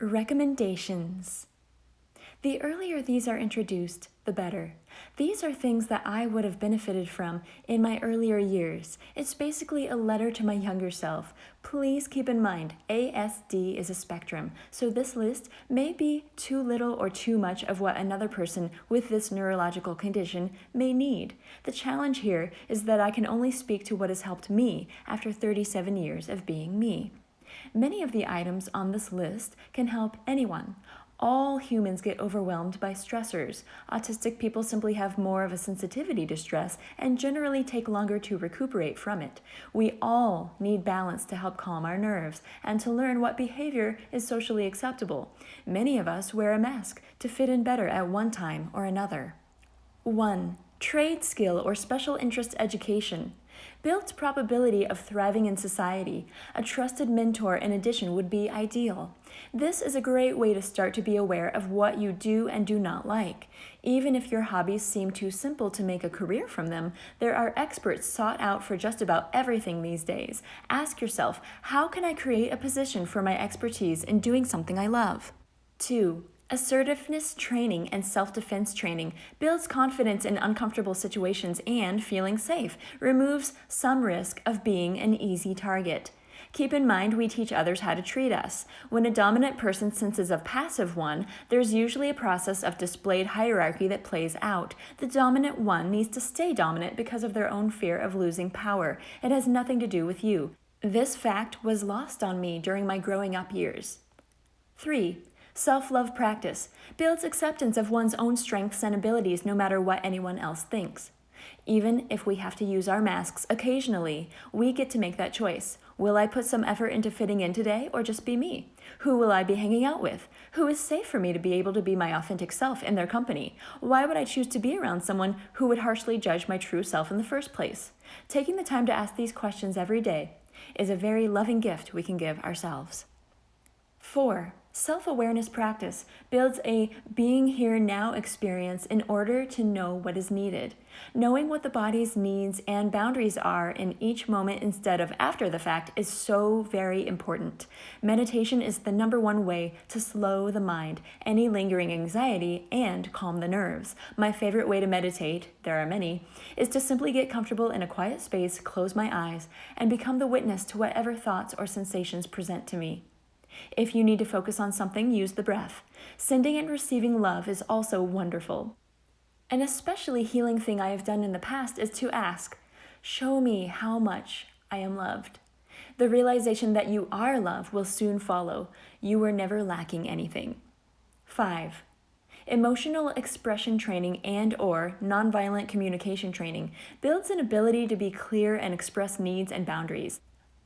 Recommendations. The earlier these are introduced, the better. These are things that I would have benefited from in my earlier years. It's basically a letter to my younger self. Please keep in mind, ASD is a spectrum, so this list may be too little or too much of what another person with this neurological condition may need. The challenge here is that I can only speak to what has helped me after 37 years of being me. Many of the items on this list can help anyone. All humans get overwhelmed by stressors. Autistic people simply have more of a sensitivity to stress and generally take longer to recuperate from it. We all need balance to help calm our nerves and to learn what behavior is socially acceptable. Many of us wear a mask to fit in better at one time or another. 1. Trade skill or special interest education. Builds probability of thriving in society. A trusted mentor in addition would be ideal. This is a great way to start to be aware of what you do and do not like. Even if your hobbies seem too simple to make a career from them, there are experts sought out for just about everything these days. Ask yourself, how can I create a position for my expertise in doing something I love? 2. Assertiveness training and self-defense training builds confidence in uncomfortable situations and feeling safe, removes some risk of being an easy target. Keep in mind we teach others how to treat us. When a dominant person senses a passive one, there's usually a process of displayed hierarchy that plays out. The dominant one needs to stay dominant because of their own fear of losing power. It has nothing to do with you. This fact was lost on me during my growing up years. 3. Self-love practice builds acceptance of one's own strengths and abilities no matter what anyone else thinks. Even if we have to use our masks occasionally, we get to make that choice. Will I put some effort into fitting in today or just be me? Who will I be hanging out with? Who is safe for me to be able to be my authentic self in their company? Why would I choose to be around someone who would harshly judge my true self in the first place? Taking the time to ask these questions every day is a very loving gift we can give ourselves. 4. Self-awareness practice builds a being here now experience in order to know what is needed. Knowing what the body's needs and boundaries are in each moment instead of after the fact is so very important. Meditation is the #1 way to slow the mind, any lingering anxiety, and calm the nerves. My favorite way to meditate, there are many, is to simply get comfortable in a quiet space, close my eyes, and become the witness to whatever thoughts or sensations present to me. If you need to focus on something, use the breath. Sending and receiving love is also wonderful. An especially healing thing I have done in the past is to ask, show me how much I am loved. The realization that you are loved will soon follow. You were never lacking anything. 5. Emotional expression training and/or nonviolent communication training builds an ability to be clear and express needs and boundaries.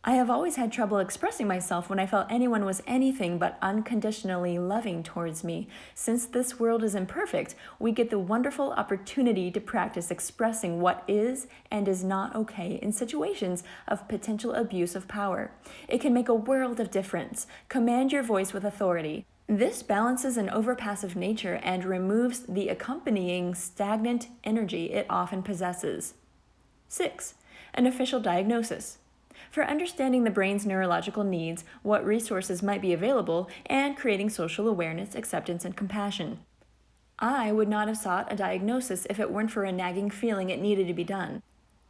I have always had trouble expressing myself when I felt anyone was anything but unconditionally loving towards me. Since this world is imperfect, we get the wonderful opportunity to practice expressing what is and is not okay in situations of potential abuse of power. It can make a world of difference. Command your voice with authority. This balances an overpassive nature and removes the accompanying stagnant energy it often possesses. 6. An official diagnosis. For understanding the brain's neurological needs, what resources might be available, and creating social awareness, acceptance, and compassion. I would not have sought a diagnosis if it weren't for a nagging feeling it needed to be done.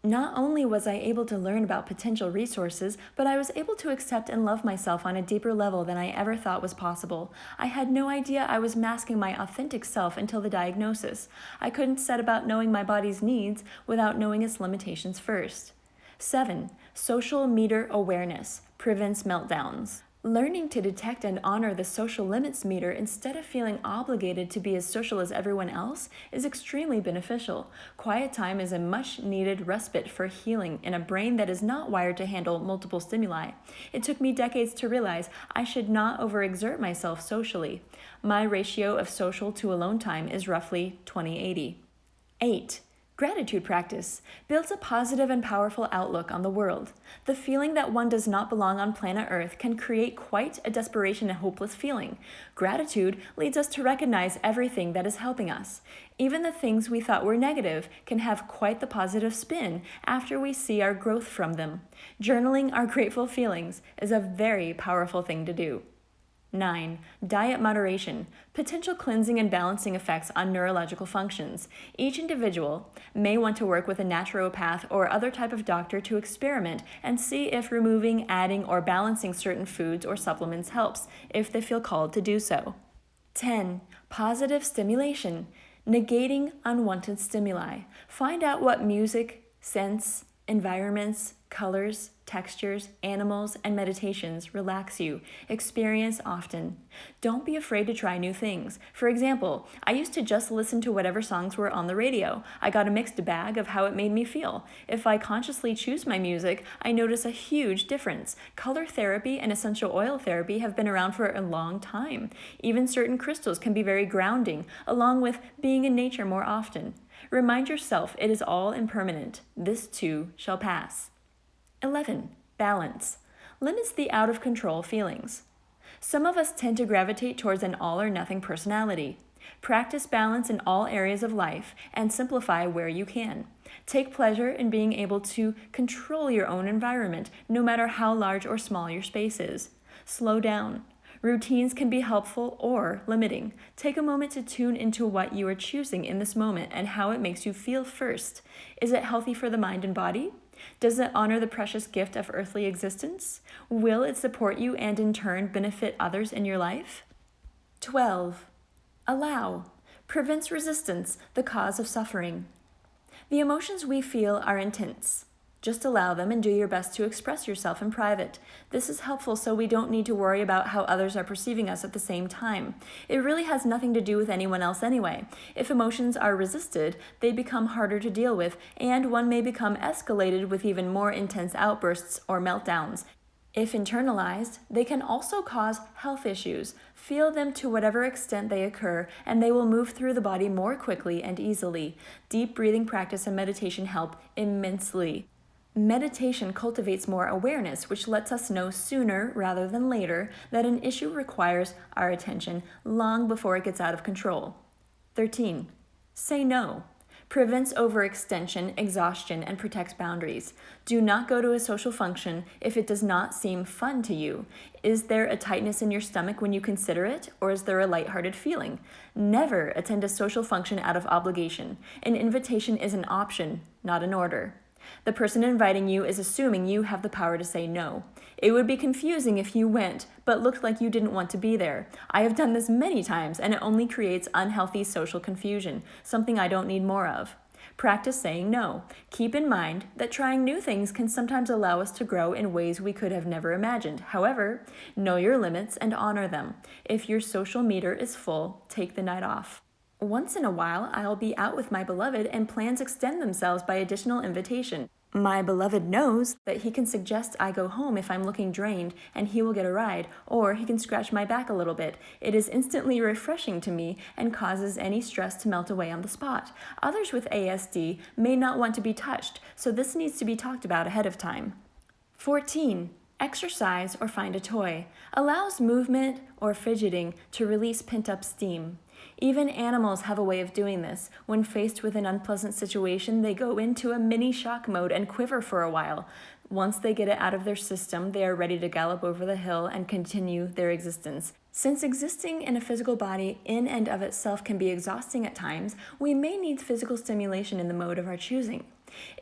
Not only was I able to learn about potential resources, but I was able to accept and love myself on a deeper level than I ever thought was possible. I had no idea I was masking my authentic self until the diagnosis. I couldn't set about knowing my body's needs without knowing its limitations first. 7. Social meter awareness prevents meltdowns. Learning to detect and honor the social limits meter instead of feeling obligated to be as social as everyone else is extremely beneficial. Quiet time is a much-needed respite for healing in a brain that is not wired to handle multiple stimuli. It took me decades to realize I should not overexert myself socially. My ratio of social to alone time is roughly 20/80. 8. Gratitude practice builds a positive and powerful outlook on the world. The feeling that one does not belong on planet Earth can create quite a desperation and hopeless feeling. Gratitude leads us to recognize everything that is helping us. Even the things we thought were negative can have quite the positive spin after we see our growth from them. Journaling our grateful feelings is a very powerful thing to do. 9. Diet moderation. Potential cleansing and balancing effects on neurological functions. Each individual may want to work with a naturopath or other type of doctor to experiment and see if removing, adding, or balancing certain foods or supplements helps, if they feel called to do so. 10. Positive stimulation. Negating unwanted stimuli. Find out what music, scents, environments, colors, textures, animals, and meditations relax you. Experience often. Don't be afraid to try new things. For example, I used to just listen to whatever songs were on the radio. I got a mixed bag of how it made me feel. If I consciously choose my music, I notice a huge difference. Color therapy and essential oil therapy have been around for a long time. Even certain crystals can be very grounding, along with being in nature more often. Remind yourself it is all impermanent. This too shall pass. 11. Balance. Limits the out-of-control feelings. Some of us tend to gravitate towards an all-or-nothing personality. Practice balance in all areas of life and simplify where you can. Take pleasure in being able to control your own environment, no matter how large or small your space is. Slow down. Routines can be helpful or limiting. Take a moment to tune into what you are choosing in this moment and how it makes you feel first. Is it healthy for the mind and body? Does it honor the precious gift of earthly existence? Will it support you and in turn benefit others in your life? 12. Allow. Prevents resistance, the cause of suffering. The emotions we feel are intense. Just allow them and do your best to express yourself in private. This is helpful so we don't need to worry about how others are perceiving us at the same time. It really has nothing to do with anyone else anyway. If emotions are resisted, they become harder to deal with, and one may become escalated with even more intense outbursts or meltdowns. If internalized, they can also cause health issues. Feel them to whatever extent they occur, and they will move through the body more quickly and easily. Deep breathing practice and meditation help immensely. Meditation cultivates more awareness, which lets us know sooner rather than later that an issue requires our attention long before it gets out of control. 13. Say no. Prevents overextension, exhaustion, and protects boundaries. Do not go to a social function if it does not seem fun to you. Is there a tightness in your stomach when you consider it, or is there a lighthearted feeling? Never attend a social function out of obligation. An invitation is an option, not an order. The person inviting you is assuming you have the power to say no. It would be confusing if you went, but looked like you didn't want to be there. I have done this many times, and it only creates unhealthy social confusion, something I don't need more of. Practice saying no. Keep in mind that trying new things can sometimes allow us to grow in ways we could have never imagined. However, know your limits and honor them. If your social meter is full, take the night off. Once in a while, I'll be out with my beloved and plans extend themselves by additional invitation. My beloved knows that he can suggest I go home if I'm looking drained and he will get a ride, or he can scratch my back a little bit. It is instantly refreshing to me and causes any stress to melt away on the spot. Others with ASD may not want to be touched, so this needs to be talked about ahead of time. 14. Exercise or find a toy. Allows movement or fidgeting to release pent-up steam. Even animals have a way of doing this. When faced with an unpleasant situation, they go into a mini shock mode and quiver for a while. Once they get it out of their system, they are ready to gallop over the hill and continue their existence. Since existing in a physical body in and of itself can be exhausting at times, we may need physical stimulation in the mode of our choosing.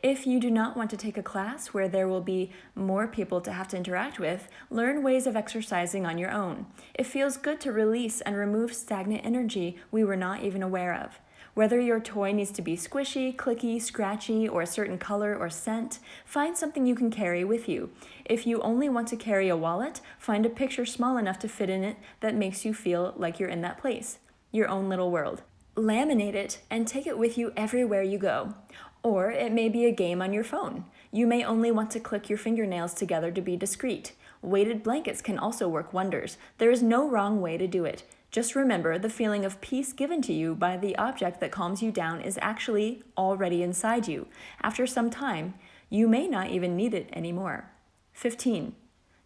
If you do not want to take a class where there will be more people to have to interact with, learn ways of exercising on your own. It feels good to release and remove stagnant energy we were not even aware of. Whether your toy needs to be squishy, clicky, scratchy, or a certain color or scent, find something you can carry with you. If you only want to carry a wallet, find a picture small enough to fit in it that makes you feel like you're in that place, your own little world. Laminate it and take it with you everywhere you go. Or it may be a game on your phone. You may only want to click your fingernails together to be discreet. Weighted blankets can also work wonders. There is no wrong way to do it. Just remember the feeling of peace given to you by the object that calms you down is actually already inside you. After some time, you may not even need it anymore. 15.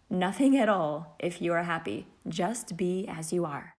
Nothing at all if you are happy. Just be as you are.